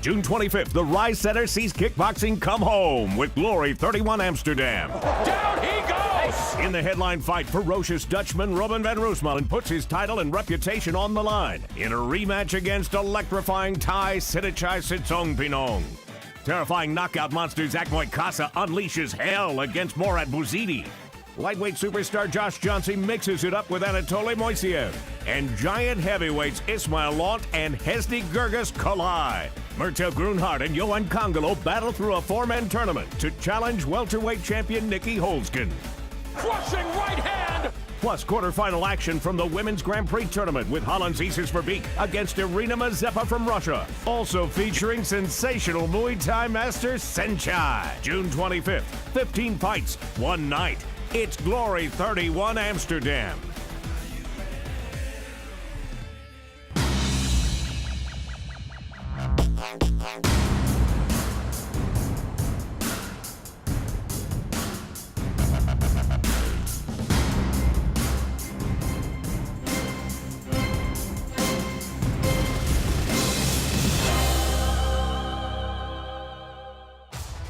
June 25th, the Rise Center sees kickboxing come home with Glory 31 Amsterdam. Down he goes! In the headline fight, ferocious Dutchman Robin van Roosmalen puts his title and reputation on the line in a rematch against electrifying Thai Sitthichai Sitsongpeenong. Terrifying knockout monster Zach Moikasa unleashes hell against Morad Bouzidi. Lightweight superstar Josh Johnson mixes it up with Anatoly Moiseev. And giant heavyweights Ismail Lant and Hesdy Gerges collide. Murtel Grunhardt and Johan Kongolo battle through a four-man tournament to challenge welterweight champion Nikki Holzken. Crushing right hand! Plus quarterfinal action from the Women's Grand Prix tournament with Holland's Isis Verbeek against Irina Mazepa from Russia. Also featuring sensational Muay Thai master Senchai. June 25th, 15 fights, one night. It's Glory 31 Amsterdam.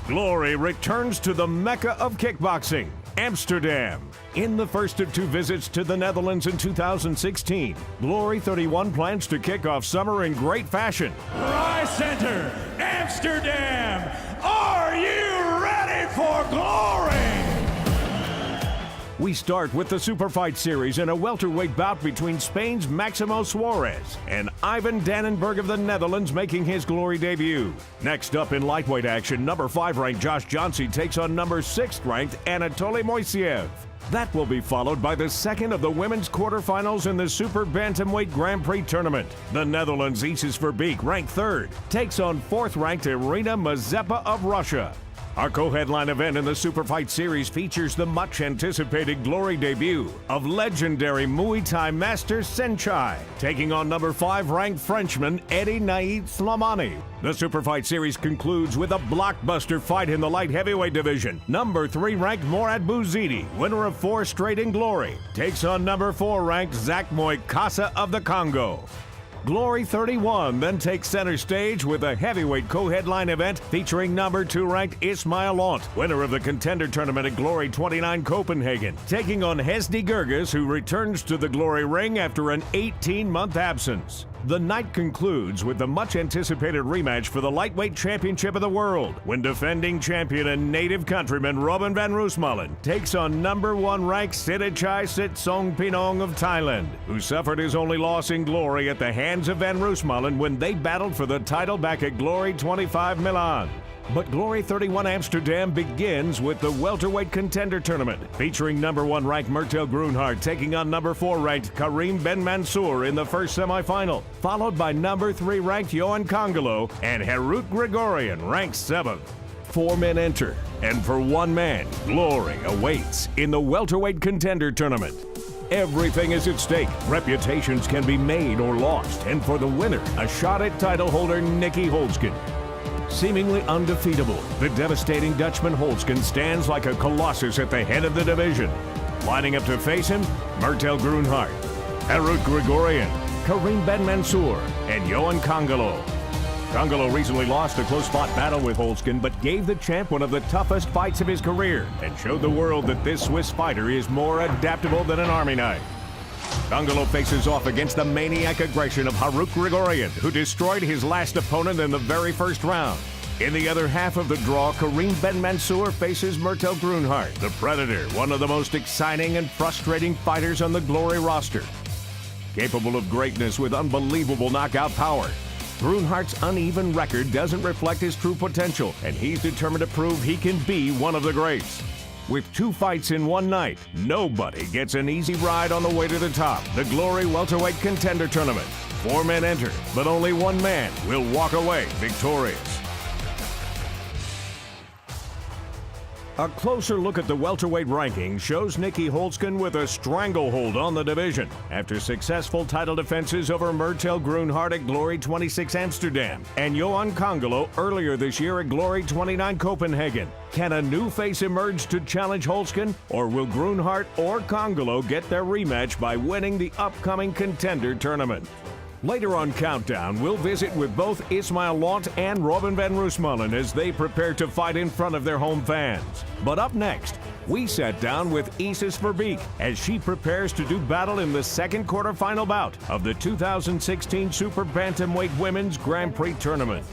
Glory returns to the Mecca of kickboxing, Amsterdam. In the first of two visits to the Netherlands in 2016, Glory 31 plans to kick off summer in great fashion. Rise Center, Amsterdam! Are you ready for glory? We start with the Super Fight Series in a welterweight bout between Spain's Maximo Suarez and Ivan Dannenberg of the Netherlands making his Glory debut. Next up in lightweight action, number 5 ranked Josh Johnson takes on number 6 ranked Anatoly Moiseev. That will be followed by the second of the women's quarterfinals in the Super Bantamweight Grand Prix tournament. The Netherlands' Isis Verbeek, ranked 3rd, takes on 4th ranked Irina Mazepa of Russia. Our co-headline event in the Super Fight Series features the much-anticipated Glory debut of legendary Muay Thai master Senchai, taking on number 5 ranked Frenchman Eddie Naid Slamani. The Super Fight Series concludes with a blockbuster fight in the light heavyweight division. Number 3 ranked Morad Bouzidi, winner of 4 straight in Glory, takes on number 4 ranked Zach Moikasa of the Congo. Glory 31 then takes center stage with a heavyweight co-headline event featuring number 2 ranked Ismail Lant, winner of the contender tournament at Glory 29 Copenhagen, taking on Hesdy Gerges, who returns to the Glory ring after an 18-month absence. The night concludes with the much-anticipated rematch for the lightweight championship of the world, when defending champion and native countryman Robin van Roosmalen takes on number 1 ranked Sitthichai Sitsongpeenong of Thailand, who suffered his only loss in Glory at the hands of van Roosmalen when they battled for the title back at Glory 25 Milan. But Glory 31 Amsterdam begins with the welterweight contender tournament, featuring number 1 ranked Murtel Grunhardt taking on number 4 ranked Karim Ben Mansour in the first semifinal, followed by number 3 ranked Johan Kongolo and Harut Grigorian, ranked 7th. 4 men enter, and for 1 man, Glory awaits in the welterweight contender tournament. Everything is at stake. Reputations can be made or lost, and for the winner, a shot at title holder Nikki Holzken. Seemingly undefeatable, the devastating Dutchman Holzken stands like a colossus at the head of the division. Lining up to face him, Murtel Grunhardt, Harut Grigorian, Karim Ben Mansour, and Johan Kongolo. Kongolo recently lost a close-fought battle with Holzken, but gave the champ one of the toughest fights of his career and showed the world that this Swiss fighter is more adaptable than an army knife. Kongolo faces off against the maniac aggression of Harut Grigorian, who destroyed his last opponent in the very first round. In the other half of the draw, Karim Ben Mansour faces Murtel Grunhardt, the Predator, one of the most exciting and frustrating fighters on the Glory roster. Capable of greatness with unbelievable knockout power, Grunhardt's uneven record doesn't reflect his true potential, and he's determined to prove he can be one of the greats. With 2 fights in one night, nobody gets an easy ride on the way to the top. The Glory Welterweight Contender Tournament. 4 men enter, but only 1 man will walk away victorious. A closer look at the welterweight ranking shows Nikki Holzken with a stranglehold on the division after successful title defenses over Murtel Grunhardt at Glory 26 Amsterdam and Johan Kongolo earlier this year at Glory 29 Copenhagen. Can a new face emerge to challenge Holzken, or will Grunhardt or Kongolo get their rematch by winning the upcoming contender tournament? Later on Countdown, we'll visit with both Ismail Lont and Robin van Roosmalen as they prepare to fight in front of their home fans. But up next, we sat down with Isis Verbeek as she prepares to do battle in the second quarterfinal bout of the 2016 Super Bantamweight Women's Grand Prix Tournament.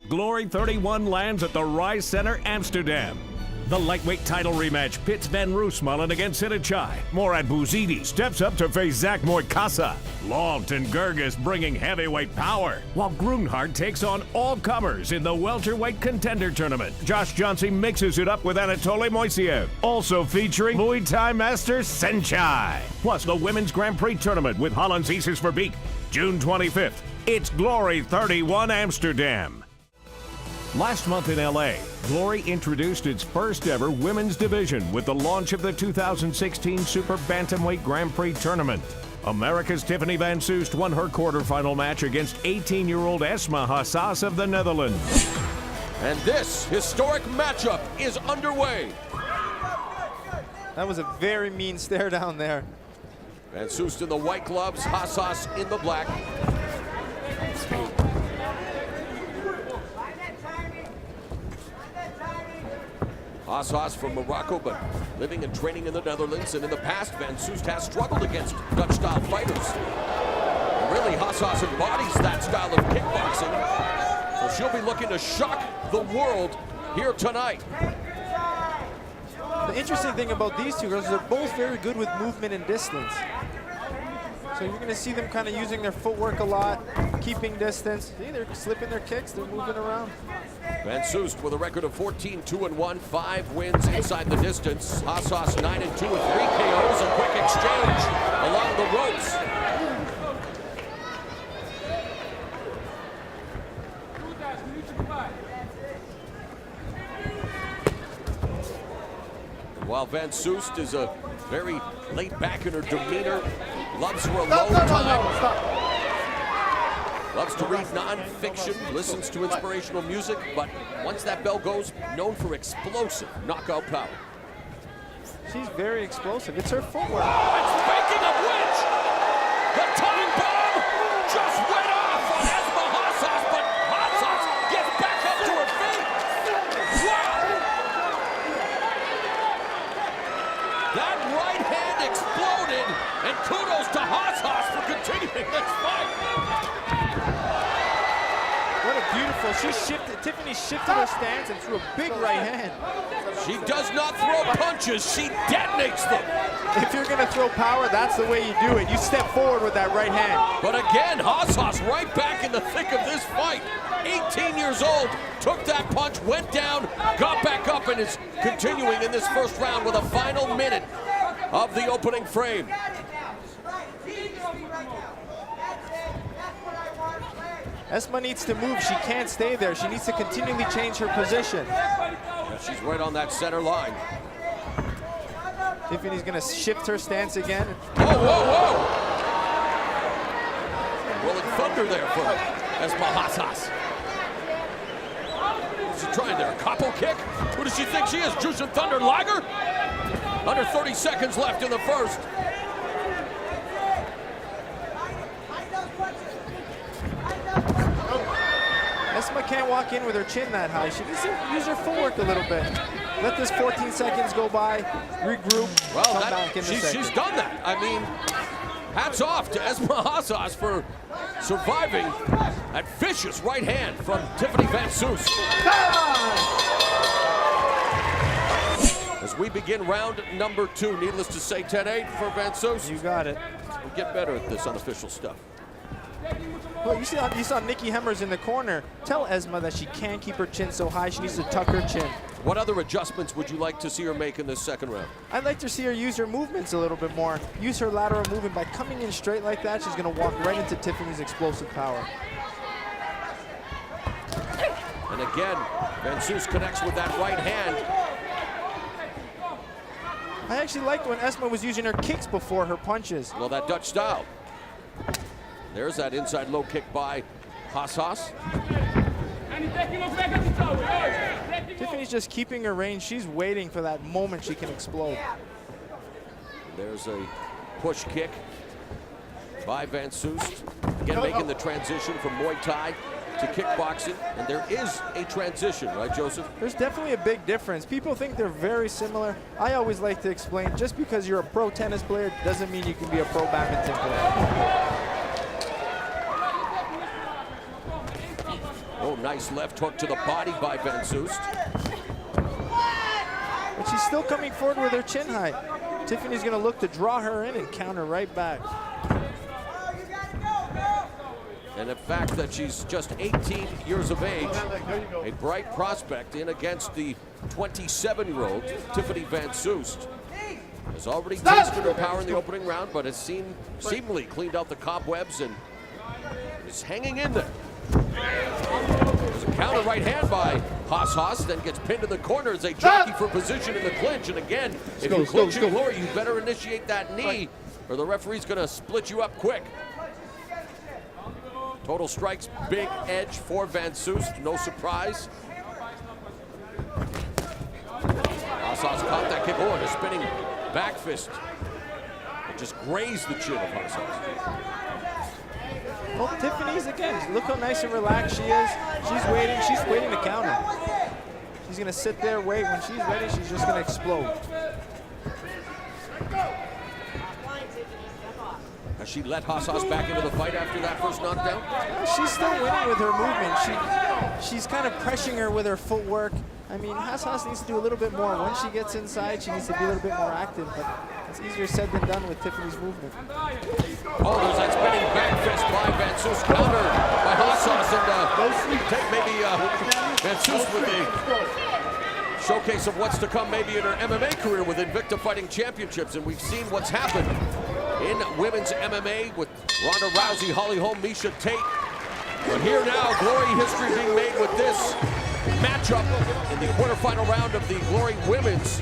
Glory 31 lands at the Rise Center, Amsterdam. The lightweight title rematch pits Van Roosmalen against Sinichai. Morad Bouzidi steps up to face Zach Moikasa. Lant and Gerges bringing heavyweight power, while Grunhard takes on all comers in the welterweight contender tournament. Josh Johnson mixes it up with Anatoly Moiseev, also featuring Muay Thai master Senchai. Plus the Women's Grand Prix tournament with Holland's Isis Verbeek, June 25th. It's Glory 31 Amsterdam. Last month in LA, Glory introduced its first ever women's division with the launch of the 2016 Super Bantamweight Grand Prix Tournament. America's Tiffany van Soest won her quarterfinal match against 18-year-old Esma Hassas of the Netherlands. And this historic matchup is underway. That was a very mean stare down there. Van Soest in the white gloves, Hassas in the black. Hassas from Morocco, but living and training in the Netherlands, and in the past, Van Soest has struggled against Dutch-style fighters. And really, Hassas embodies that style of kickboxing, so she'll be looking to shock the world here tonight. The interesting thing about these two girls is they're both very good with movement and distance. So you're going to see them kind of using their footwork a lot, keeping distance. See, they're slipping their kicks, they're moving around. Van Soest with a record of 14-2-1, 5 wins inside the distance. Hassas 9-2 with 3 KOs, a quick exchange along the ropes. And while Van Soest is a very laid back in her demeanor, loves her alone time. Loves to read non-fiction, listens to inspirational music, but once that bell goes, known for explosive knockout power. She's very explosive. It's her footwork. Speaking of which, the time bomb just went off on Esma Hassas, but Hassas gets back up to her feet. Wow! That right hand exploded, and kudos to Hassas for continuing this fight. What a beautiful, Tiffany shifted her stance and threw a big right hand. She does not throw punches, she detonates them. If you're gonna throw power, that's the way you do it. You step forward with that right hand. But again, Hassas right back in the thick of this fight. 18 years old, took that punch, went down, got back up, and is continuing in this first round with a final minute of the opening frame. Esma needs to move. She can't stay there. She needs to continually change her position. She's right on that center line. Tiffany's going to shift her stance again. Whoa, whoa, whoa! Rolling thunder there for Esma Hassas. What's she trying there? A capo kick? Who does she think she is? Jushin Thunder Liger? Under 30 seconds left in the first. Esma can't walk in with her chin that high. She needs to use her footwork a little bit. Let this 14 seconds go by, regroup, come back in the second. She's done that. I mean, hats off to Esma Hassas for surviving that vicious right hand from Tiffany van Soest. As we begin round number 2, needless to say, 10-8 for van Soest. You got it. We'll get better at this unofficial stuff. Well, you saw Nikki Hemmers in the corner tell Esma that she can't keep her chin so high. She needs to tuck her chin. What other adjustments would you like to see her make in this second round? I'd like to see her use her movements a little bit more. Use her lateral movement. By coming in straight like that, she's going to walk right into Tiffany's explosive power. And again, van Soest connects with that right hand. I actually liked when Esma was using her kicks before her punches. Well, that Dutch style. There's that inside low kick by Hassas. Tiffany's just keeping her range. She's waiting for that moment she can explode. There's a push kick by Van Soest. Again, making the transition from Muay Thai to kickboxing. And there is a transition, right, Joseph? There's definitely a big difference. People think they're very similar. I always like to explain, just because you're a pro tennis player doesn't mean you can be a pro badminton player. Oh, nice left hook to the body by Van Soest. But she's still coming forward with her chin height. Tiffany's going to look to draw her in and counter right back. And the fact that she's just 18 years of age, a bright prospect in against the 27-year-old Tiffany Van Soest, has already tasted her power in the opening round, but has seemingly cleaned out the cobwebs and is hanging in there. There's a counter right hand by Haas, then gets pinned in the corner as they jockey for position in the clinch. And again, if you clinch in Glory, you better initiate that knee, or the referee's going to split you up quick. Total strikes, big edge for Van Soest, no surprise. Haas caught that kick. Oh, and a spinning back fist. It just grazed the chin of Haas. Well, Tiffany's, again, look how nice and relaxed she is. She's waiting to counter. She's going to sit there, wait. When she's ready, she's just going to explode. Has she let Haas back into the fight after that first knockdown? She's still winning with her movement. She's kind of pressuring her with her footwork. I mean, Haas needs to do a little bit more. Once she gets inside, she needs to be a little bit more active, but it's easier said than done with Tiffany's movement. Oh, there's that spinning back fist by Van Soest, countered by Haas, and take maybe Van Soest with the showcase of what's to come maybe in her MMA career with Invicta Fighting Championships, and we've seen what's happened in women's MMA with Ronda Rousey, Holly Holm, Miesha Tate. But here now, Glory history being made with this matchup in the quarterfinal round of the Glory Women's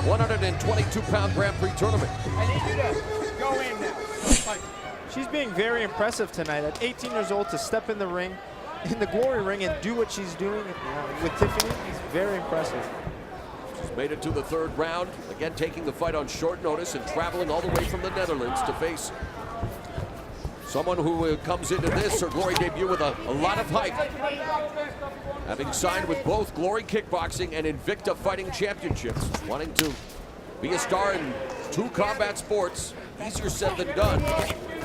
122-pound Grand Prix tournament. I need you to go in now. She's being very impressive tonight. At 18 years old, to step in the ring, in the Glory ring, and do what she's doing with Tiffany is very impressive. She's made it to the third round, again taking the fight on short notice and traveling all the way from the Netherlands to face someone who comes into this, her Glory debut, with a lot of hype. Having signed with both Glory Kickboxing and Invicta Fighting Championships, wanting to be a star in two combat sports, easier said than done.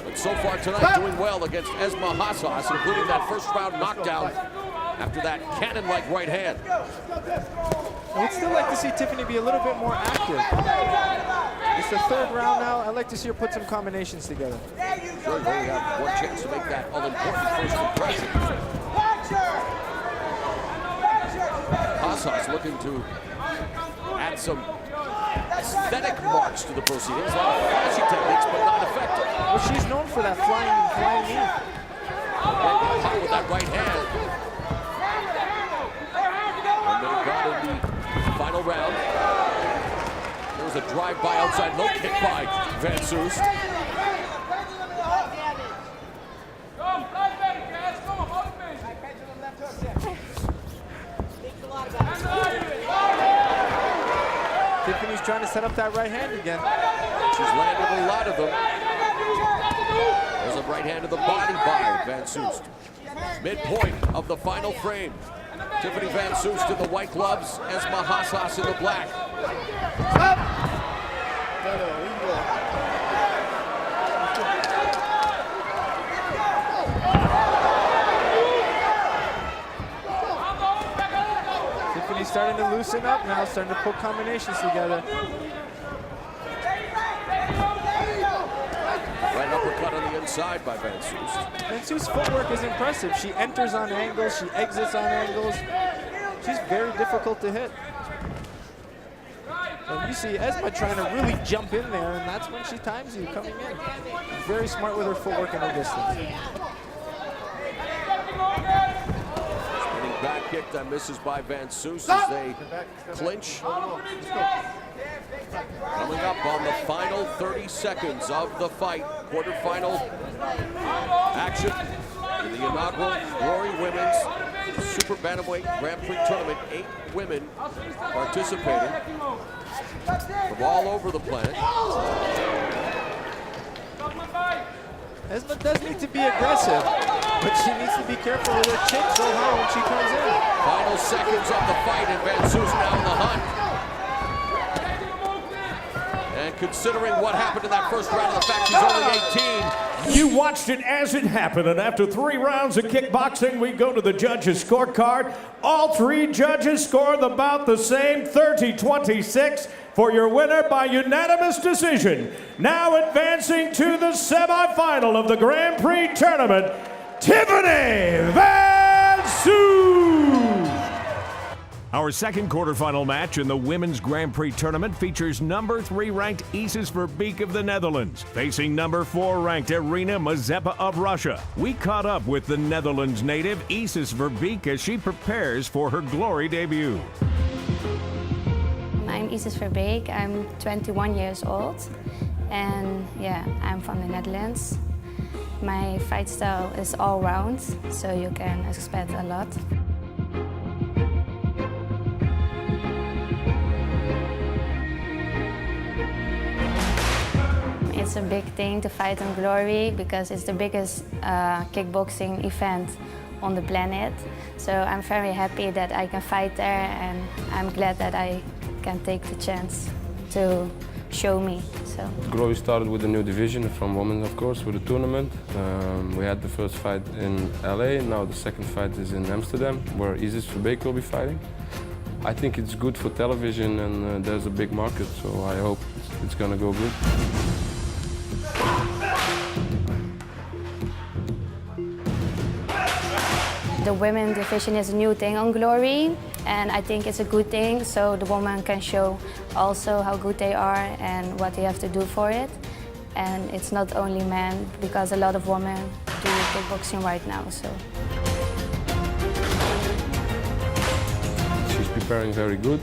But so far tonight, doing well against Esma Haas, including that first round knockdown after that cannon-like right hand. I would still like to see Tiffany be a little bit more active. It's the third round now. I'd like to see her put some combinations together. Sure, you only have one chance to make that all-important first impression. Haas looking to add some aesthetic marks to the proceedings. A lot of flashy techniques, but not effective. Well, she's known for that flying knee. Hot with that right hand. And then got in the final round. There was a drive-by outside low kick by Van Soest. Tiffany's trying to set up that right hand again. She's landed a lot of them. There's a right hand to the body by Van Soest. Midpoint of the final frame. Tiffany Van Soest in the white gloves, Esma Haas in the black. Tiffany's starting to loosen up now, starting to put combinations together. Right uppercut on the inside by Van Soest. Van Soest's footwork is impressive. She enters on angles, she exits on angles. She's very difficult to hit. And you see Esma trying to really jump in there, and that's when she times you coming in. She's very smart with her footwork and her distance. Spinning back kick that misses by Van Soest as they clinch. Coming up on the final 30 seconds of the fight, quarterfinal action in the inaugural Glory Women's Super Bantamweight Grand Prix Tournament. 8 women participating. from all over the planet. Esma does need to be aggressive, but she needs to be careful with her chin so high when she comes in. Final seconds of the fight, and Van Soest now in the hunt. And considering what happened in that first round, and the fact she's only 18, You watched it as it happened, and after 3 rounds of kickboxing, we go to the judges' scorecard. All 3 judges scored about the same, 30-26, for your winner by unanimous decision. Now advancing to the semifinal of the Grand Prix tournament, Tiffany Van Soest. Our second quarterfinal match in the Women's Grand Prix tournament features number 3 ranked Isis Verbeek of the Netherlands, facing number 4 ranked Irina Mazepa of Russia. We caught up with the Netherlands native Isis Verbeek as she prepares for her glory debut. I'm Isis Verbeek. I'm 21 years old, and yeah, I'm from the Netherlands. My fight style is all round, so you can expect a lot. It's a big thing to fight on Glory because it's the biggest kickboxing event on the planet. So I'm very happy that I can fight there, and I'm glad that I can take the chance to show me. So Glory started with a new division from women, of course, with a tournament. We had the first fight in LA, now the second fight is in Amsterdam, where Isis Verbeek will be fighting. I think it's good for television, and there's a big market, so I hope it's gonna go good. the women division is a new thing on Glory, and I think it's a good thing, so the women can show also how good they are and what they have to do for it. And it's not only men, because a lot of women do kickboxing right now. So she's preparing very good.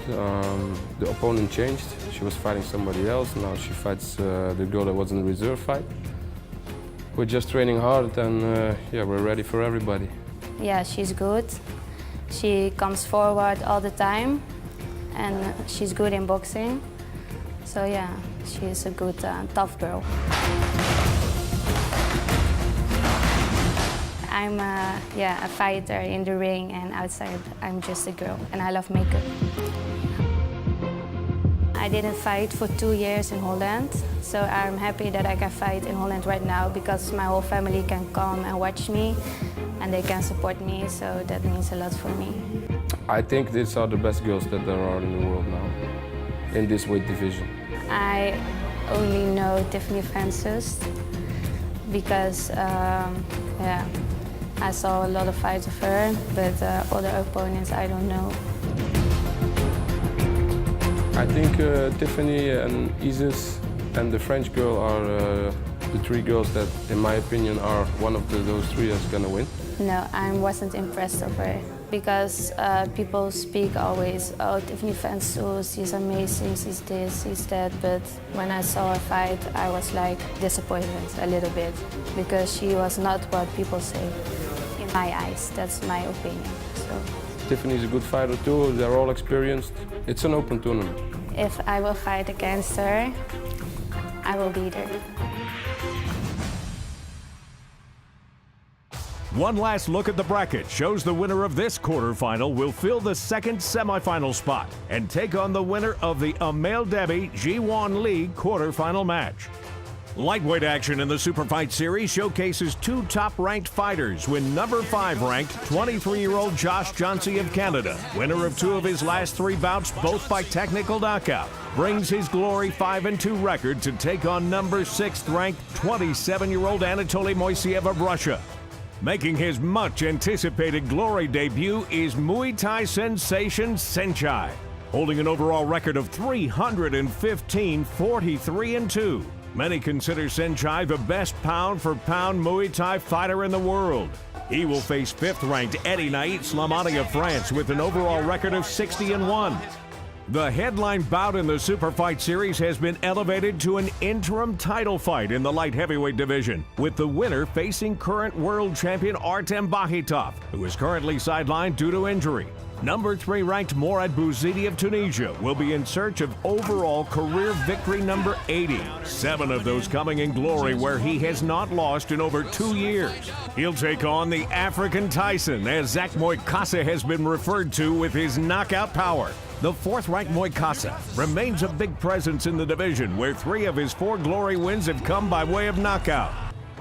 The opponent changed. She was fighting somebody else. Now she fights the girl that was in the reserve fight. We're just training hard, and yeah, we're ready for everybody. yeah, she's good. She comes forward all the time, and she's good in boxing. So yeah, she's a good, tough girl. I'm a fighter in the ring, and outside I'm just a girl, and I love makeup. I didn't fight for 2 years in Holland, so I'm happy that I can fight in Holland right now because my whole family can come and watch me, and they can support me, so that means a lot for me. I think these are the best girls that there are in the world now, in this weight division. I only know Tiffany Van Soest because I saw a lot of fights of her, but other opponents I don't know. I think Tiffany and Isis and the French girl are the three girls that, in my opinion, are one of those three that's gonna win. No, I wasn't impressed of her because people speak always, oh, Tiffany Van Soest, she's amazing, she's this, she's that. But when I saw her fight, I was like disappointed a little bit because she was not what people say. In my eyes, that's my opinion. So, Tiffany's a good fighter too, they're all experienced. It's an open tournament. if I will fight against her, I will beat her. One last look at the bracket shows the winner of this quarterfinal will fill the second semifinal spot and take on the winner of the Amel Debbie Ji-Won Lee quarterfinal match. Lightweight action in the Super Fight Series showcases two top-ranked fighters when number 5 ranked 23-year-old Josh Johnsey of Canada, winner of 2 of his last 3 bouts, both by technical knockout, brings his Glory 5-2 record to take on number 6th ranked 27-year-old Anatoly Moiseev of Russia. Making his much-anticipated Glory debut is Muay Thai sensation Senchai, holding an overall record of 315, 43-2. Many consider Senchai the best pound-for-pound Muay Thai fighter in the world. He will face 5th-ranked Eddie Nait Slamani of France with an overall record of 60-1. The headline bout in the Super Fight Series has been elevated to an interim title fight in the light heavyweight division, with the winner facing current world champion Artem Bakhitov, who is currently sidelined due to injury. Number 3 ranked Morad Bouzidi of Tunisia will be in search of overall career victory number 80. 7 of those coming in Glory, where he has not lost in over 2 years. He'll take on the African Tyson, as Zach Moikasa has been referred to with his knockout power. The 4th-ranked Moikasa remains a big presence in the division, where 3 of his 4 Glory wins have come by way of knockout.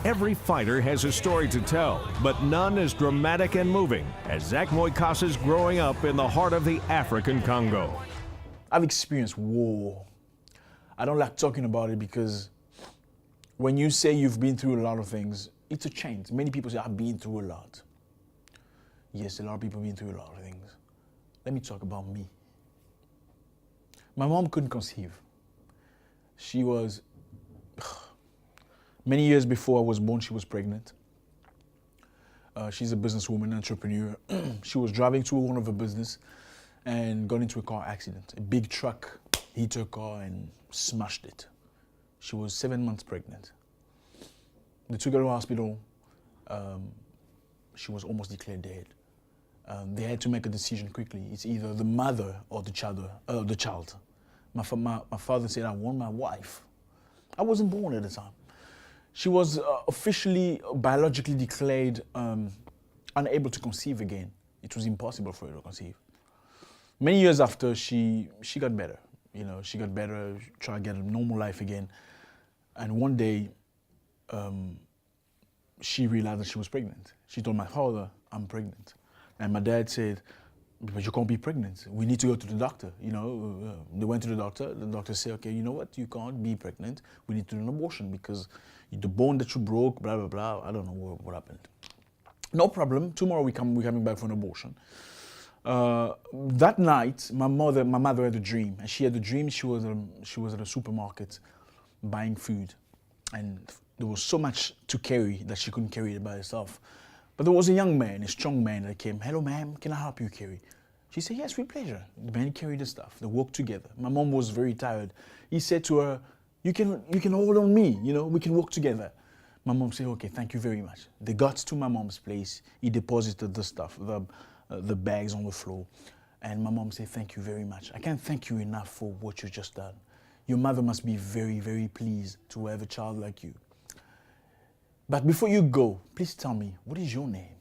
Every fighter has a story to tell, but none as dramatic and moving as Zach Moikasa's growing up in the heart of the African Congo. I've experienced war. I don't like talking about it because when you say you've been through a lot of things, it's a change. Many people say, I've been through a lot. Yes, a lot of people have been through a lot of things. Let me talk about me. My mom couldn't conceive. She was, many years before I was born, she was pregnant. She's a businesswoman, entrepreneur. She was driving to one of her business and got into a car accident. A big truck hit her car and smashed it. She was 7 months pregnant. They took her to the hospital. She was almost declared dead. They had to make a decision quickly. It's either the mother or the child. My father said, I want my wife. I wasn't born at the time. She was officially, biologically declared unable to conceive again. It was impossible for her to conceive. Many years after, she got better. You know, she got better, tried to get a normal life again. And one day, she realized that she was pregnant. She told my father, I'm pregnant. And my dad said, but you can't be pregnant. We need to go to the doctor. You know, they went to the doctor. The doctor said, okay, you know what? You can't be pregnant. We need to do an abortion because the bone that you broke, blah, blah, blah. I don't know what happened. No problem. Tomorrow we're coming back for an abortion. That night, my mother had a dream. And she had a dream she was at a supermarket buying food. And there was so much to carry that she couldn't carry it by herself. But there was a young man, a strong man that came. Hello, ma'am, can I help you carry? She said, yes, with pleasure. The man carried the stuff. They walked together. My mom was very tired. He said to her, you can hold on me, you know, we can walk together. My mom said, okay, thank you very much. They got to my mom's place. He deposited the stuff, the bags on the floor. And my mom said, thank you very much. I can't thank you enough for what you just done. Your mother must be very, very pleased to have a child like you. But before you go, please tell me, what is your name?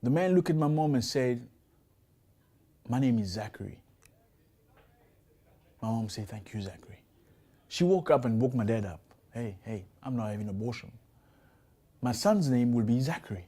The man looked at my mom and said, my name is Zachary. My mom said, thank you, Zachary. She woke up and woke my dad up. Hey, I'm not having an abortion. My son's name will be Zachary.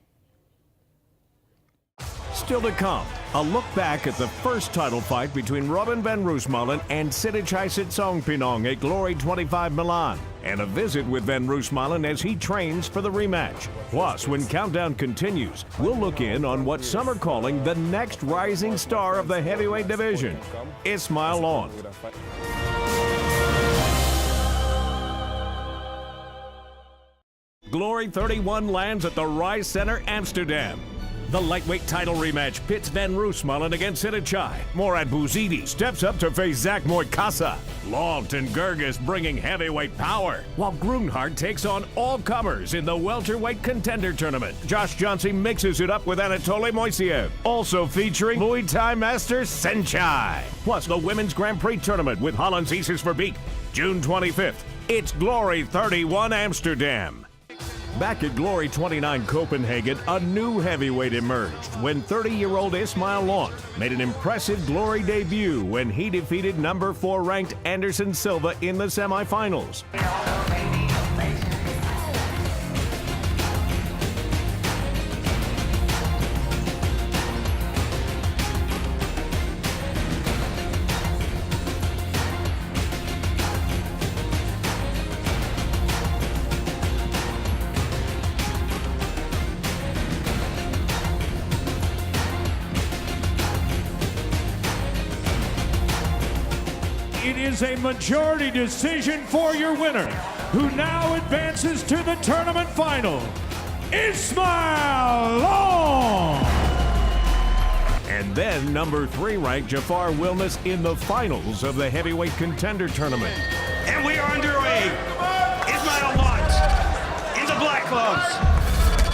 Still to come, a look back at the first title fight between Robin van Roosmalen and Sidichai Sitsongpinong at Glory 25 Milan, and a visit with van Roosmalen as he trains for the rematch. Plus, when Countdown continues, we'll look in on what some are calling the next rising star of the heavyweight division, Ismail Lon. Glory 31 lands at the Rise Center, Amsterdam. The lightweight title rematch pits van Roosmalen against Sidichai. Morad Bouzidi steps up to face Zach Moikasa. Lant and Gerges bringing heavyweight power, while Grunhard takes on all comers in the welterweight contender tournament. Josh Johnson mixes it up with Anatoly Moiseev, also featuring Muay Thai master Senchai. Plus the Women's Grand Prix tournament with Holland's Isis Verbeek. June 25th, it's Glory 31 Amsterdam. Back at Glory 29 Copenhagen, a new heavyweight emerged when 30-year-old Ismail Lon made an impressive Glory debut when he defeated number 4 ranked Anderson Silva in the semifinals. It is a majority decision for your winner, who now advances to the tournament final, Ismail Lon. And then number 3 ranked Jafar Wilnis in the finals of the heavyweight contender tournament. And we are underway. Ismail Lon in the black gloves.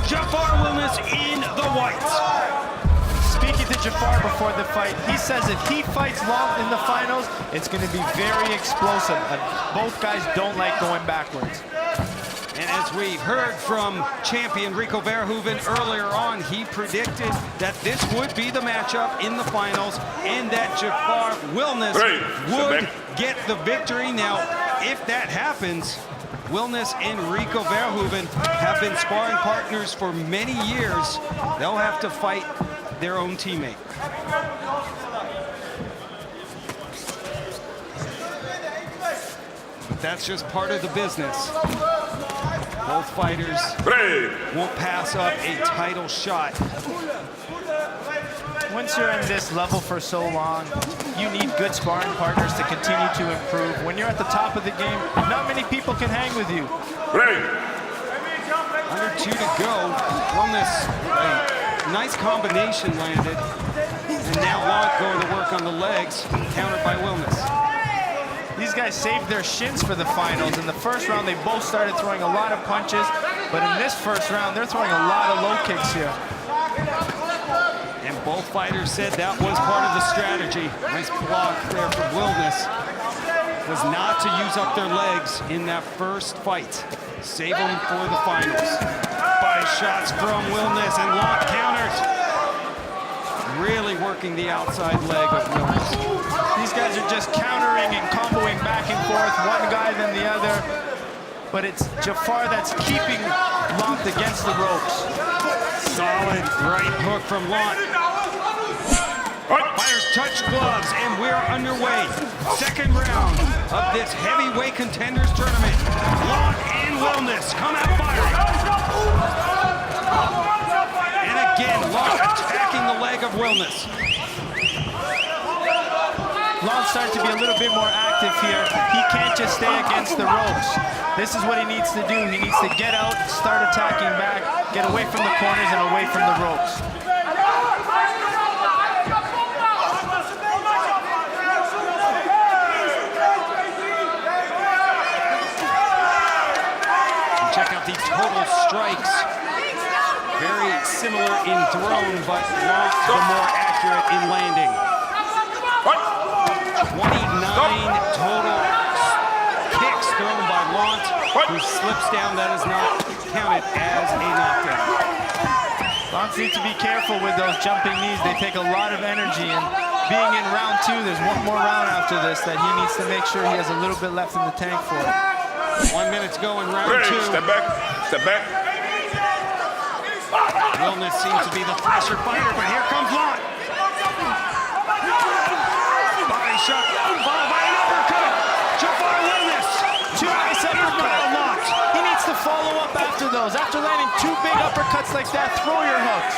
Jafar Wilnis in the whites. speaking to Jafar before the fight, he says if he fights Long in the finals, it's going to be very explosive. Both guys don't like going backwards. And as we heard from champion Rico Verhoeven earlier on, he predicted that this would be the matchup in the finals and that Jafar Wilness would get the victory. Now, if that happens, Wilness and Rico Verhoeven have been sparring partners for many years. They'll have to fight their own teammate. But that's just part of the business. Both fighters won't pass up a title shot. Once you're in this level for so long, you need good sparring partners to continue to improve. When you're at the top of the game, not many people can hang with you. Under 2 to go. Wilness, a nice combination landed. And now Lont going to work on the legs, countered by Wilness. These guys saved their shins for the finals. In the first round, they both started throwing a lot of punches, but in this first round, they're throwing a lot of low kicks here. And both fighters said that was part of the strategy. Nice block there from Wilness. Was not to use up their legs in that first fight. Save them for the finals. 5 shots from Wilness, and Lont counters. Really working the outside leg of Wilness. These guys are just countering and comboing back and forth, one guy then the other. But it's Jafar that's keeping Lont against the ropes. Solid right hook from Lont. Fighters touch gloves, and we're underway. Second round of this heavyweight contenders tournament. Lont and Wilness come out firing. And again, Lont attacking the leg of Wilness. Lont's starting to be a little bit more active here. He can't just stay against the ropes. This is what he needs to do. He needs to get out, start attacking back, get away from the corners and away from the ropes. Check out the total strikes. Very similar in thrown, but Lont the more accurate in landing. 29 total kicks thrown by Lont, who slips down. That is not counted as a knockdown. Lont needs to be careful with those jumping knees. They take a lot of energy, and being in round 2, there's one more round after this that he needs to make sure he has a little bit left in the tank for. 1 minute to go in round 2. Step back. Step back. Wilness seems to be the flasher fighter, but here comes Lont. Body shot, followed by an uppercut. Jafar Wilness. 2 nice uppercuts. He needs to follow up after those. After landing 2 big uppercuts like that, throw your hooks.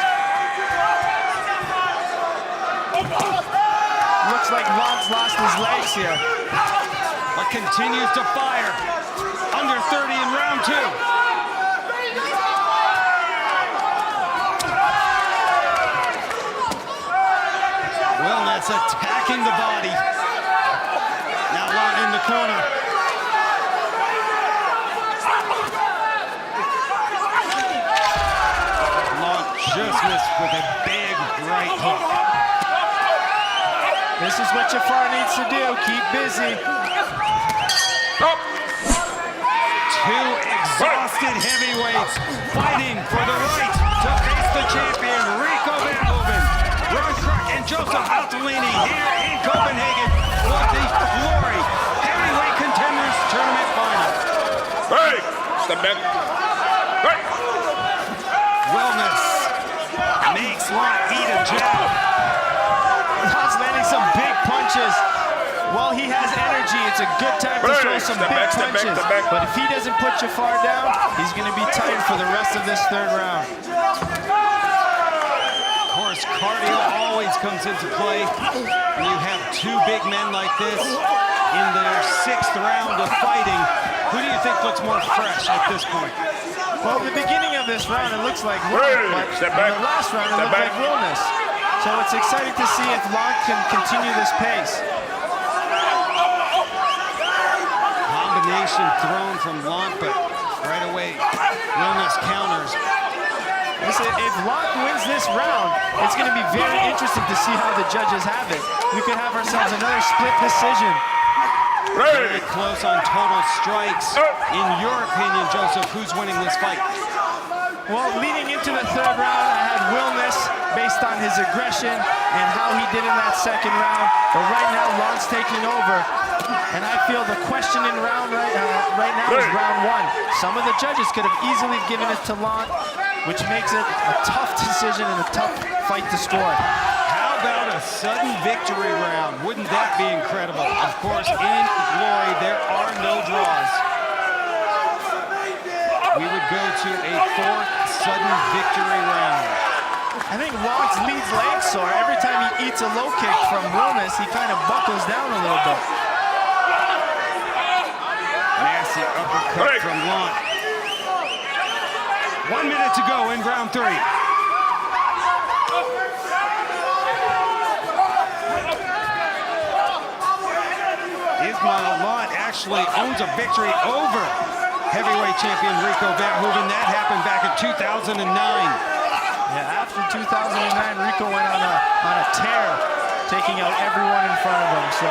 Looks like Lont's lost his legs here. But continues to fire. Under 30 in round 2. Wilness attacking the body. Now Lont in the corner. Lont just missed with a big right hook. This is what Jafar needs to do. Keep busy. Two exhausted heavyweights fighting for the right to face the champion, Rico Verhoeven. Ron Kruk and Joseph Altolini here in Copenhagen for the Glory Heavyweight Contenders Tournament Final. Hey! Step back. Hey! Wilness makes Lont eat a jab. Lont's landing some big punches. While he has energy, it's a good time to throw some big punches. But if he doesn't put Jafar down, he's going to be tight for the rest of this 3rd round. Of course, cardio always comes into play when you have 2 big men like this in their 6th round of fighting. Who do you think looks more fresh at this point? Well, at the beginning of this round, it looks like Lont, but in the last round, it looked like Wilness. So it's exciting to see if Lont can continue this pace. Combination thrown from Lont, but right away, Wilness counters. If Locke wins this round, it's going to be very interesting to see how the judges have it. We could have ourselves another split decision. Very close on total strikes. In your opinion, Joseph, who's winning this fight? Well, leading into the third round, I had Wilness based on his aggression and how he did in that second round. But right now, Lon's taking over. And I feel the question in round right now is round one. Some of the judges could have easily given it to Lon, which makes it a tough decision and a tough fight to score. How about a sudden victory round? Wouldn't that be incredible? Of course, in Glory, there are no draws. We would go to a fourth sudden victory round. I think Locke's leads leg sore. Every time he eats a low kick from Wilness, he kind of buckles down a little bit. Nasty uppercut from Lon. 1 minute to go in round three. Ismail Lon actually owns a victory over heavyweight champion Rico Verhoeven. That happened back in 2009. Yeah, after 2009, Rico went on a tear, taking out everyone in front of him. So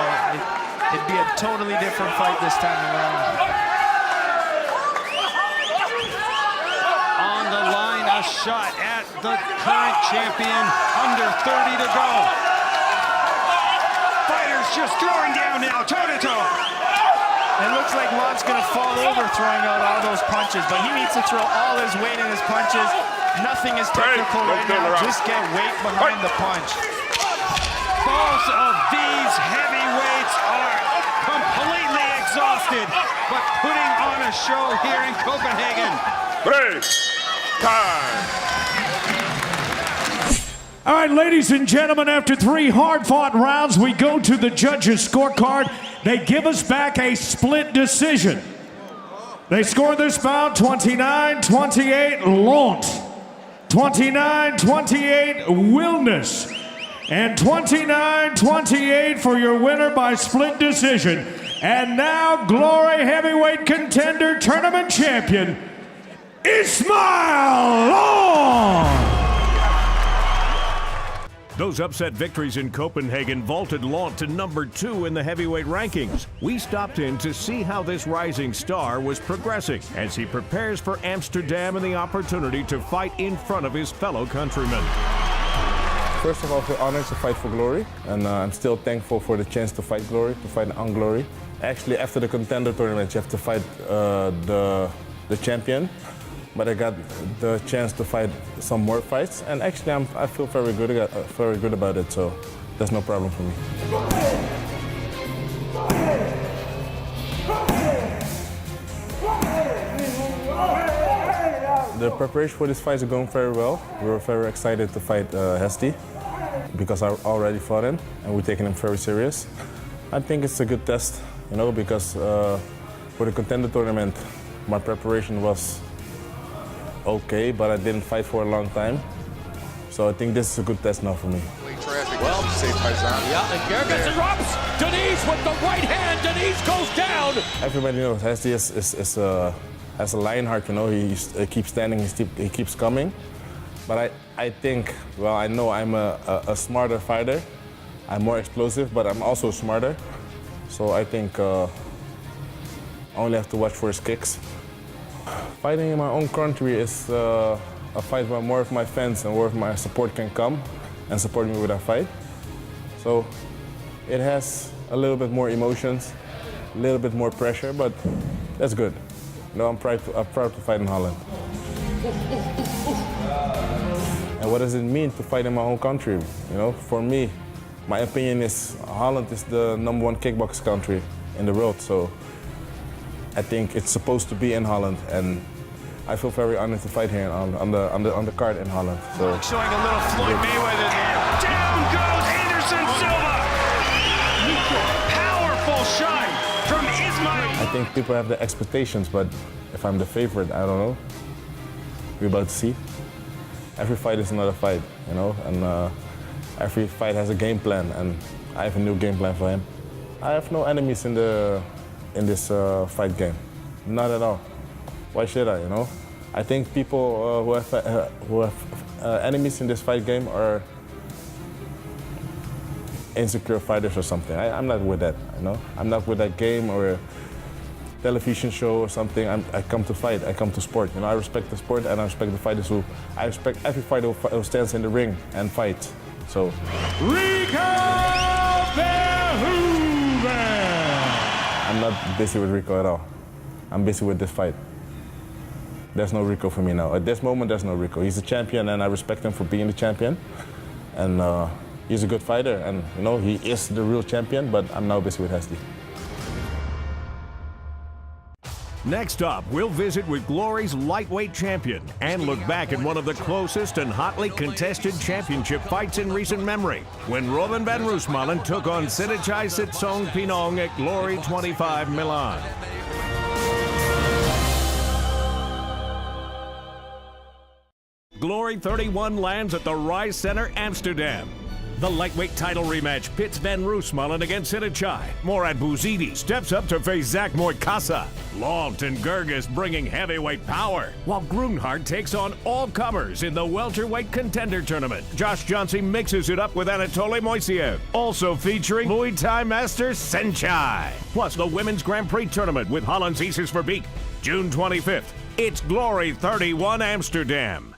it'd be a totally different fight this time around. On the line, a shot at the current champion. Under 30 to go. Fighters just throwing down now, toe-to-toe. It looks like Lon's going to fall over throwing out all those punches, but he needs to throw all his weight in his punches. Nothing is technical right now. Just get weight behind the punch. Both of these heavyweights are completely exhausted, but putting on a show here in Copenhagen. Time. All right, ladies and gentlemen, after 3 hard-fought rounds, we go to the judges' scorecard. They give us back a split decision. They score this bout 29-28 Lont, 29-28 Wilness, and 29-28 for your winner by split decision. And now, Glory Heavyweight Contender Tournament Champion, Ismail Lon! Those upset victories in Copenhagen vaulted Lont to number 2 in the heavyweight rankings. We stopped in to see how this rising star was progressing as he prepares for Amsterdam and the opportunity to fight in front of his fellow countrymen. First of all, I feel honored to fight for Glory, and I'm still thankful for the chance to fight Glory, to fight on Glory. Actually, after the contender tournament, you have to fight the champion. But I got the chance to fight some more fights, and actually I feel very good about it, so there's no problem for me. The preparation for this fight is going very well. We were very excited to fight Hesty, because I already fought him, and we're taking him very serious. I think it's a good test, you know, because for the contender tournament, my preparation was okay, but I didn't fight for a long time. So I think this is a good test now for me. Well, yeah, and Gerges erupts. Denise with the right hand. Denise goes down. Everybody knows Hesty has a lion heart, you know. He keeps standing, he keeps coming. But I think, well, I know I'm a smarter fighter. I'm more explosive, but I'm also smarter. So I think I only have to watch for his kicks. Fighting in my own country is a fight where more of my fans and more of my support can come and support me with a fight. So it has a little bit more emotions, a little bit more pressure, but that's good. You know, I'm proud to fight in Holland. And what does it mean to fight in my own country? You know, for me, my opinion is Holland is the #1 kickbox country in the world. So I think it's supposed to be in Holland, and I feel very honored to fight here on the card in Holland. So showing a little Floyd Mayweather there. Down goes Anderson Silva. Powerful shot from Ismail. I think people have the expectations, but if I'm the favorite, I don't know. We're about to see. Every fight is another fight, you know, and every fight has a game plan, and I have a new game plan for him. I have no enemies in this fight game, not at all. Why should I, you know? I think people who have enemies in this fight game are insecure fighters or something. I'm not with that, you know. I'm not with that game or a television show or something. I come to fight. I come to sport. You know, I respect the sport and I respect the fighters who. I respect every fighter who stands in the ring and fights. So. Rico Verhoeven. I'm not busy with Rico at all. I'm busy with this fight. There's no Rico for me now. At this moment, there's no Rico. He's a champion, and I respect him for being the champion. And he's a good fighter, and you know he is the real champion. But I'm now busy with Hesdy. Next up, we'll visit with Glory's lightweight champion and look back at one of the closest and hotly contested championship fights in recent memory, when Robin van Roosmalen took on Sitthichai Sitsongpeenong at Glory 25 Milan. Glory 31 lands at the Rise Center, Amsterdam. The lightweight title rematch pits Van Roosmalen against Sitthichai. Morad Bouzidi steps up to face Zach Moikasa. Lant and Gerges bringing heavyweight power, while Groenhart takes on all comers in the welterweight contender tournament. Josh Johnson mixes it up with Anatoly Moiseev, also featuring Muay Thai master Senchai. Plus the Women's Grand Prix tournament with Holland's Isis Verbeek. June 25th, it's Glory 31 Amsterdam.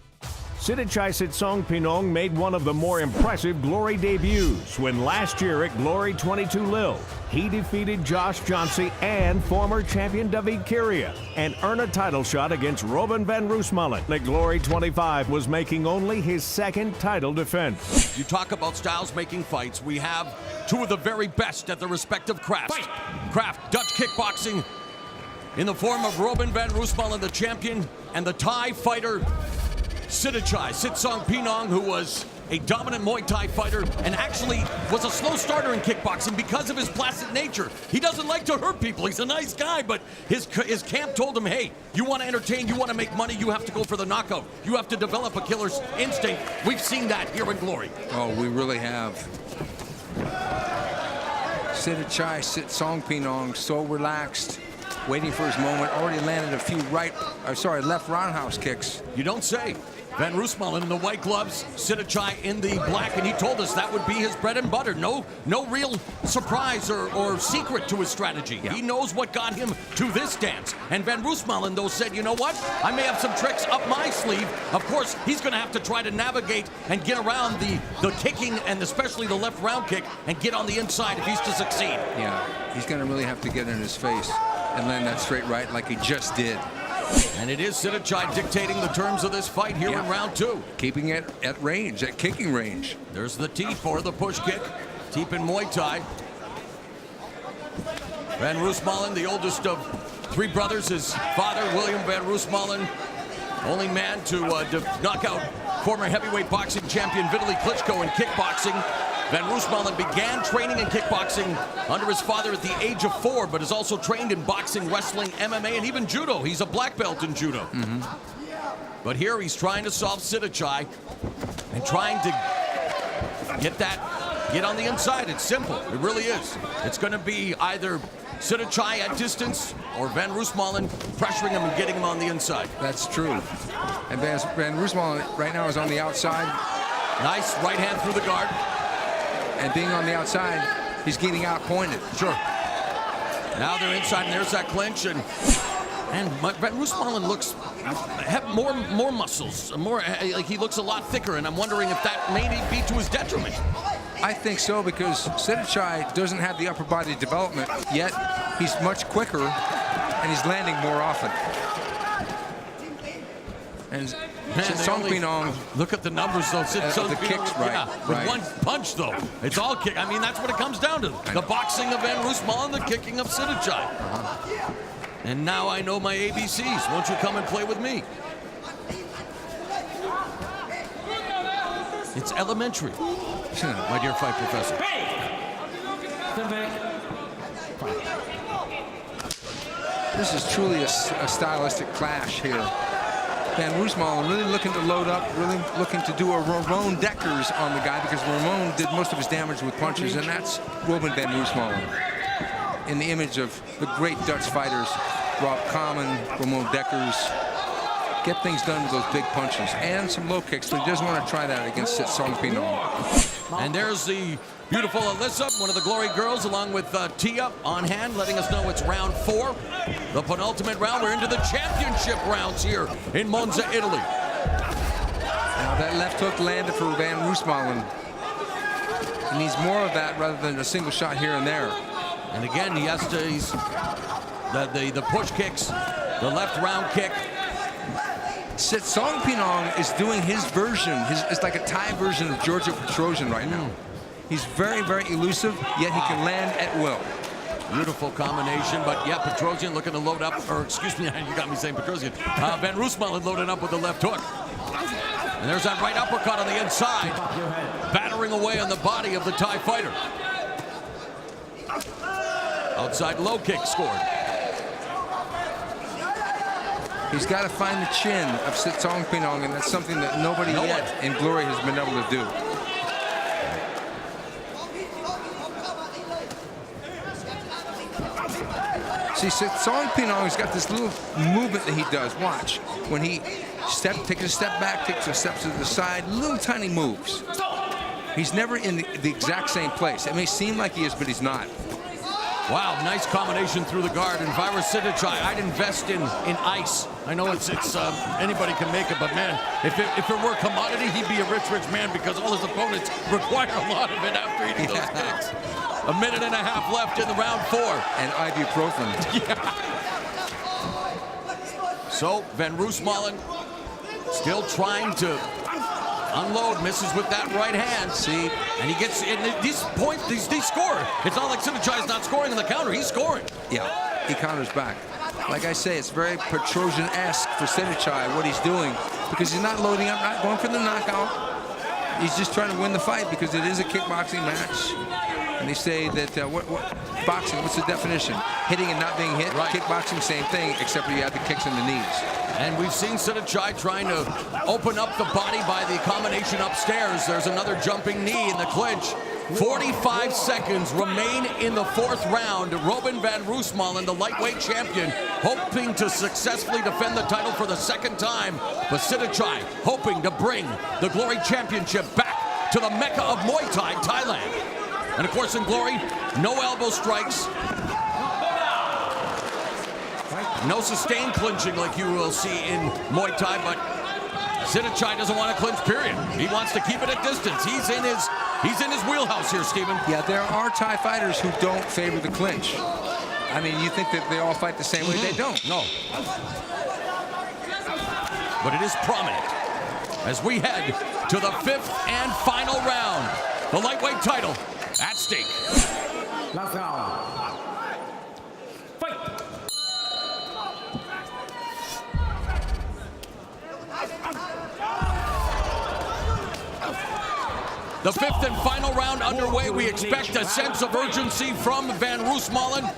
Sitthichai Sitsongpeenong made one of the more impressive Glory debuts when last year at Glory 22 Lille, he defeated Josh Johnson and former champion David Kiria and earned a title shot against Robin van Roosmalen. At Glory 25 was making only his second title defense. You talk about styles making fights. We have two of the very best at their respective crafts. Craft, Dutch kickboxing, in the form of Robin van Roosmalen, the champion, and the Thai fighter, Sitthichai Sitsongpeenong, who was a dominant Muay Thai fighter and actually was a slow starter in kickboxing because of his placid nature. He doesn't like to hurt people. He's a nice guy, but his camp told him, hey, you want to entertain, you want to make money, you have to go for the knockout. You have to develop a killer's instinct. We've seen that here in Glory. Oh, we really have. Sitthichai Sitsongpeenong, so relaxed, waiting for his moment. Already landed a few left roundhouse kicks. You don't say. Van Roosmalen in the white gloves, Sitthichai in the black, and he told us that would be his bread and butter. No real surprise or secret to his strategy. Yeah. He knows what got him to this dance. And Van Roosmalen, though, said, you know what? I may have some tricks up my sleeve. Of course, he's going to have to try to navigate and get around the kicking and especially the left round kick and get on the inside if he's to succeed. Yeah, he's going to really have to get in his face and land that straight right like he just did. And it is Sitthichai dictating the terms of this fight here in round two. Keeping it at range, at kicking range. There's the teep or the push kick. Teep in Muay Thai. Van Roosmalen, the oldest of three brothers, his father, William Van Roosmalen, only man to knock out former heavyweight boxing champion Vitaly Klitschko in kickboxing. Van Roosmalen began training in kickboxing under his father at the age of 4, but has also trained in boxing, wrestling, MMA, and even judo. He's a black belt in judo. Mm-hmm. But here he's trying to solve Sitthichai and trying to get on the inside. It's simple. It really is. It's going to be either Sitthichai at distance or Van Roosmalen pressuring him and getting him on the inside. That's true. And Van Roosmalen right now is on the outside. Nice right hand through the guard. And being on the outside, he's getting outpointed. Sure. Now they're inside, and there's that clinch, and Van Roosmalen looks have more muscles, more like he looks a lot thicker, and I'm wondering if that may be to his detriment. I think so, because Sitthichai doesn't have the upper body development yet. He's much quicker, and he's landing more often. And Sitsongpeenong, look at the numbers though. The kicks, right? With one punch though, it's all kick. I mean, that's what it comes down to. The boxing of Van Roosmalen, the kicking of Sitthichai. And now I know my ABCs. Won't you come and play with me? It's elementary, my dear fight professor. This is truly a stylistic clash here. Van Roosmalen really looking to load up, really looking to do a Ramon Deckers on the guy, because Ramon did most of his damage with punches, and that's Robin Van Roosmalen. In the image of the great Dutch fighters, Rob Kamen, Ramon Deckers. get things done with those big punches and some low kicks, but he doesn't want to try that against Song Pinong. And there's the beautiful Alyssa, one of the Glory girls, along with Tia on hand, letting us know it's round 4. The penultimate round. We're into the championship rounds here in Monza, Italy. Now that left hook landed for Van Roosmalen. He needs more of that rather than a single shot here and there. And again, he has to, the push kicks, the left round kick. Song Pinong is doing his version. It's like a Thai version of Giorgio Petrosian right now. He's very, very elusive, yet he can land at will. Beautiful combination, but yeah, Petrosian looking to load up, or excuse me, you got me saying Petrosian. Van Roosmalen loaded up with the left hook. And there's that right uppercut on the inside, battering away on the body of the Thai fighter. Outside low kick scored. He's got to find the chin of Song Pinong, and that's something that nobody yet in Glory has been able to do. See, Song Pinong's got this little movement that he does. Watch. When he takes a step back, takes a step to the side, little tiny moves. He's never in the exact same place. It may seem like he is, but he's not. Wow, nice combination through the guard. And if I were Sidichai, I'd invest in ice. I know it's anybody can make it, but man, if it were commodity, he'd be a rich man because all his opponents require a lot of it after eating those kicks. A minute and a half left in the round 4. And ibuprofen. Yeah. So Van Roosmalen still trying to unload, misses with that right hand. See, and he gets in these points. These score. It's not like Sidichai's not scoring on the counter. He's scoring. Yeah, he counters back. Like I say, it's very Petrosian-esque for Sidichai what he's doing because he's not loading up, not going for the knockout. He's just trying to win the fight because it is a kickboxing match. And they say that boxing, what's the definition? Hitting and not being hit. Right. Kickboxing, same thing, except you have the kicks in the knees. And we've seen Sidichai trying to open up the body by the combination upstairs. There's another jumping knee in the clinch. 45 seconds remain in the 4th round. Robin Van Roosmalen, the lightweight champion, hoping to successfully defend the title for the 2nd time. But Sidichai hoping to bring the Glory Championship back to the Mecca of Muay Thai, Thailand. And of course in Glory, no elbow strikes. No sustained clinching like you will see in Muay Thai, but Sidichai doesn't want to clinch, period. He wants to keep it at distance. He's in his wheelhouse here, Stephen. Yeah, there are Thai fighters who don't favor the clinch. I mean, you think that they all fight the same way? They don't. No. But it is prominent as we head to the 5th and final round. The lightweight title at stake. Last round. Fight! The 5th and final round underway. We expect a sense of urgency from Van Roosmalen.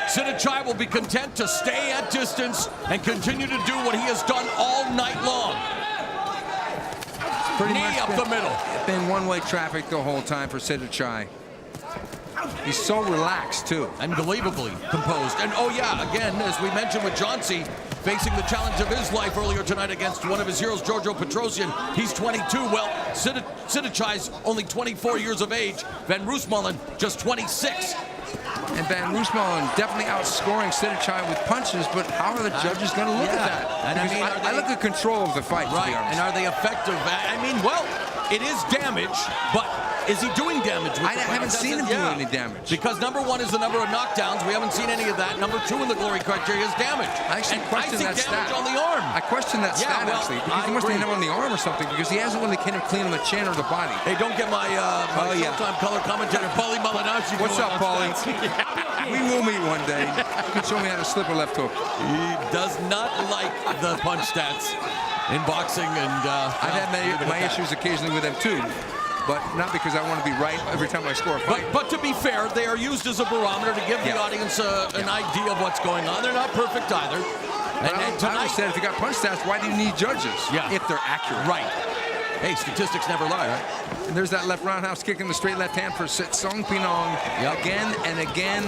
Sidichai will be content to stay at distance and continue to do what he has done all night long. Pretty Knee up the middle. Been one-way traffic the whole time for Sidichai. He's so relaxed, too. Unbelievably composed. And oh yeah, again, as we mentioned with Johnsy, facing the challenge of his life earlier tonight against one of his heroes, Giorgio Petrosian. He's 22. Well, Sidichai's only 24 years of age. Van Roosmalen just 26. And Van Roosmalen definitely outscoring Sidichai with punches, but how are the judges going to look at that? And I mean, I look at control of the fight, right, to be honest. And are they effective? I mean, well, it is damage, but is he doing damage with I haven't seen him do any damage. Because number 1 is the number of knockdowns. We haven't seen any of that. Number 2 in the Glory criteria is damage. I actually question that damage stat. on the arm. I question that stat, actually. Because he must have hit him on the arm or something, because he hasn't really hit him clean on the chin or the body. Hey, don't get my Showtime color commentator, Paulie Malinovsky. What's up, Paulie? We will meet one day. You can show me how to slip a left hook. He does not like the punch stats in boxing, and I've had my issues occasionally with them too, but not because I want to be right every time I score a fight. But to be fair, they are used as a barometer to give the audience an idea of what's going on. They're not perfect either. And tonight, said if you got punch stats, why do you need judges? Yeah. If they're accurate. Right. Hey, statistics never lie, right? And there's that left roundhouse kick in the straight left hand for Song Pinong. Again and again.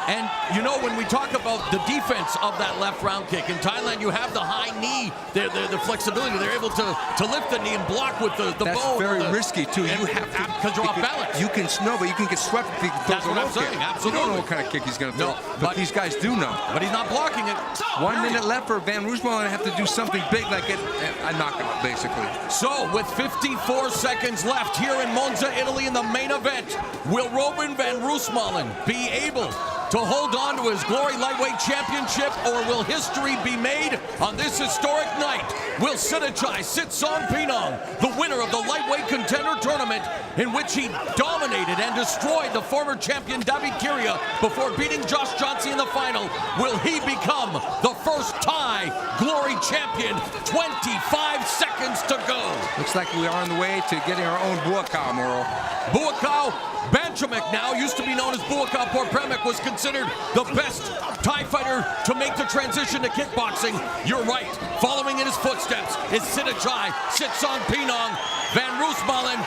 And you know, when we talk about the defense of that left round kick, in Thailand you have the high knee, the flexibility. They're able to lift the knee and block with the bone. That's very risky too. You have to, because you're off balance. You can but you can get swept if he throws That's a what low I'm saying. kick. Absolutely. You don't know what kind of kick he's going to throw. No, but these guys do know. But he's not blocking it. 1 minute left for Van Roosmalen to have to do something big like it. I knock him out, basically. So, with 54 seconds left here in Monza, Italy, in the main event, will Robin Van Roosmalen be able to hold on to his Glory Lightweight Championship, or will history be made on this historic night? Will Sitthichai Sitsongpeenong, the winner of the Lightweight Contender Tournament, in which he dominated and destroyed the former champion David Kiria before beating Josh Johnson in the final, will he become the first Thai Glory Champion? 25 seconds to go. Looks like we are on the way to getting our own Buakaw, Moro. Buakaw Banchamek, now used to be known as Buakaw Porpremek, was considered the best Thai fighter to make the transition to kickboxing. You're right. Following in his footsteps is Sitthichai Sitsongpeenong. Van Roosmalen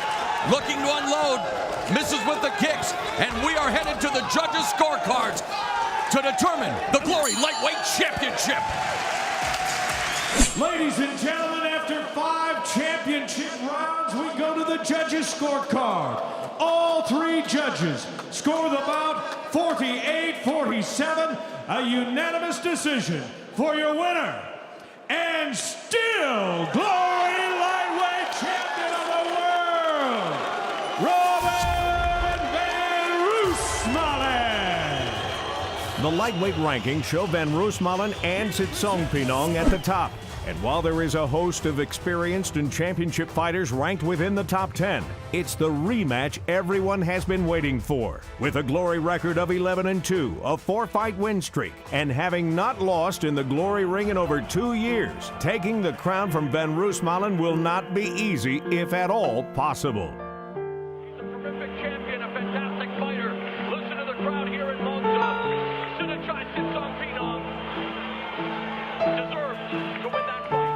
looking to unload, misses with the kicks, and we are headed to the judges' scorecards to determine the Glory Lightweight Championship. Ladies and gentlemen, after 5 championship rounds, we go to the judges' scorecard. All 3 judges score the bout 48-47, a unanimous decision for your winner, and still Glory Lightweight Champion of the World, Robin Van Roosmalen. The lightweight rankings show Van Roosmalen and Sitsongpeenong at the top. And while there is a host of experienced and championship fighters ranked within the top 10, it's the rematch everyone has been waiting for. With a Glory record of 11-2, a 4-fight win streak, and having not lost in the Glory ring in over 2 years, taking the crown from Van Roosmalen will not be easy, if at all possible. He's a terrific champion, a fantastic fighter. Listen to the crowd here in Monza. Sitthichai Sitsongpeenong deserves to win that fight.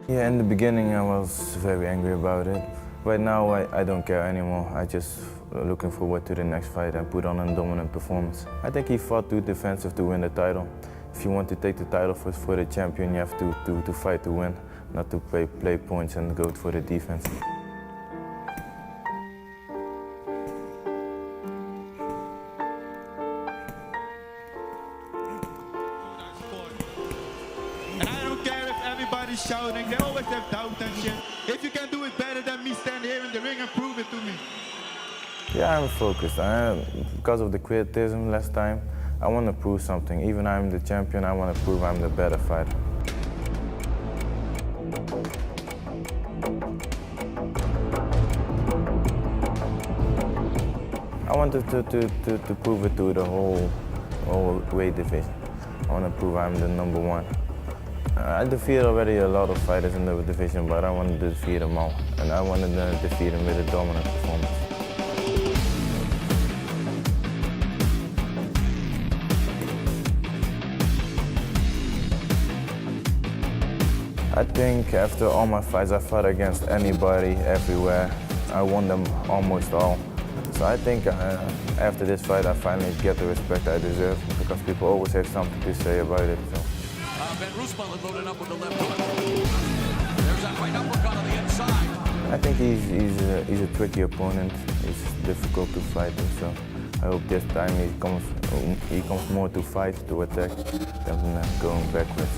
Yeah, in the beginning I was very angry about it. Right now I don't care anymore. I just looking forward to the next fight and put on a dominant performance. I think he fought too defensive to win the title. If you want to take the title for the champion, you have to fight to win, not to play points and go for the defense. And I don't care if everybody's shouting, they always have doubt and shit. If you can do it better than me, stand here in the ring and prove it to me. Yeah, I'm focused. Because of the criticism last time, I want to prove something. Even I'm the champion, I want to prove I'm the better fighter. I wanted to prove it to the whole weight division. I want to prove I'm the #1. I defeated already a lot of fighters in the division, but I wanted to defeat them all. And I wanted to defeat them with a dominant performance. I think after all my fights, I fought against anybody, everywhere. I won them almost all. So I think after this fight, I finally get the respect I deserve, because people always have something to say about it. So. Van Roosmalen loaded up with the left hook. There's that right uppercut on the inside. I think he's a tricky opponent. It's difficult to fight him, so I hope this time he comes more to fight, to attack, than going backwards.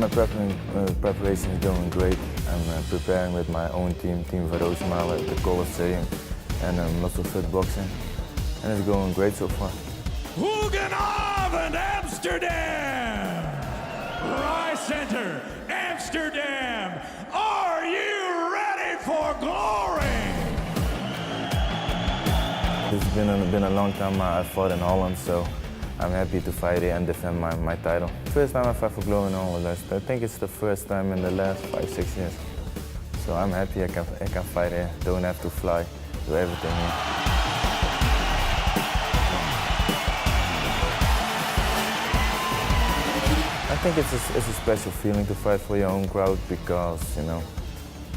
My preparation is going great. I'm preparing with my own team, Team Panorama, at the Colosseum, and lots of fit boxing. And it's going great so far. Hoegenavond, Amsterdam! Rise Center, Amsterdam! Are you ready for glory? It's been a long time I fought in Holland, so I'm happy to fight here and defend my title. First time I fight for glory in Holland. I think it's the first time in the last 5-6 years. So I'm happy I can fight here. Don't have to fly, do everything here. I think it's a special feeling to fight for your own crowd, because, you know,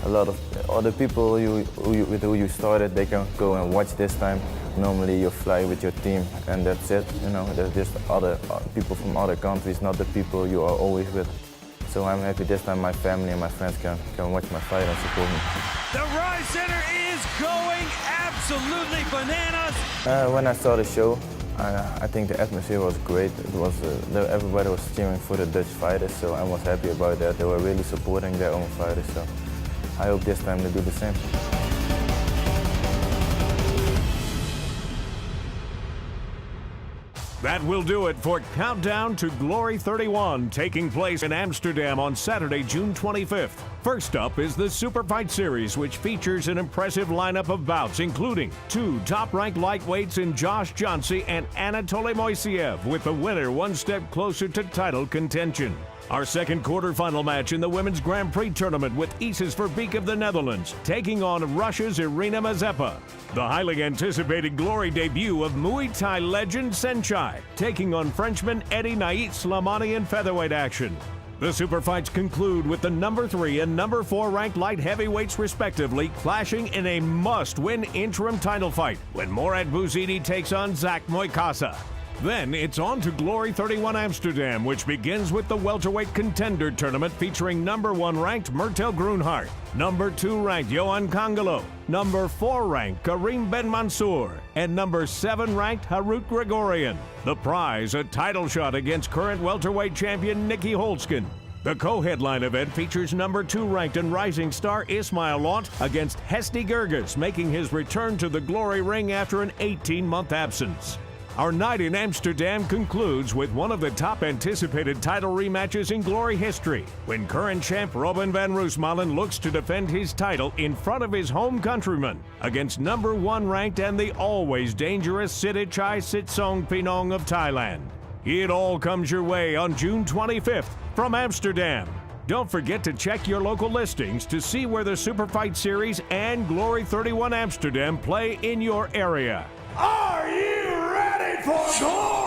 A lot of other people with who you started, they can go and watch this time. Normally you fly with your team and that's it. You know, there's just other people from other countries, not the people you are always with. So I'm happy this time my family and my friends can watch my fight and support me. The Rise Center is going absolutely bananas. When I saw the show, I think the atmosphere was great. It was everybody was cheering for the Dutch fighters, so I was happy about that. They were really supporting their own fighters, so I hope this time they do the same. That will do it for Countdown to Glory 31, taking place in Amsterdam on Saturday, June 25th. First up is the Super Fight Series, which features an impressive lineup of bouts, including 2 top-ranked lightweights in Josh Johnson and Anatoly Moiseev, with the winner one step closer to title contention. Our second quarterfinal match in the Women's Grand Prix tournament with Isis Verbeek of the Netherlands taking on Russia's Irina Mazepa. The highly anticipated Glory debut of Muay Thai legend Senchai taking on Frenchman Eddie Nait Slamani in featherweight action. The super fights conclude with the number 3 and number 4 ranked light heavyweights respectively clashing in a must-win interim title fight when Morad Bouzidi takes on Zach Moikasa. Then it's on to Glory 31 Amsterdam, which begins with the welterweight contender tournament featuring number 1 ranked Murtel Grunhart, number 2 ranked Johan Kangalo, number 4 ranked Karim Ben Mansour, and number 7 ranked Harut Gregorian. The prize, a title shot against current welterweight champion Nikki Holtzkin. The co-headline event features number 2 ranked and rising star Ismail Lant against Hesti Gerges, making his return to the Glory ring after an 18-month absence. Our night in Amsterdam concludes with one of the top anticipated title rematches in Glory history, when current champ Robin van Roosmalen looks to defend his title in front of his home countrymen against number 1 ranked and the always dangerous Sithichai Sitsong Pinong of Thailand. It all comes your way on June 25th from Amsterdam. Don't forget to check your local listings to see where the Super Fight Series and Glory 31 Amsterdam play in your area. Are you ready for glory?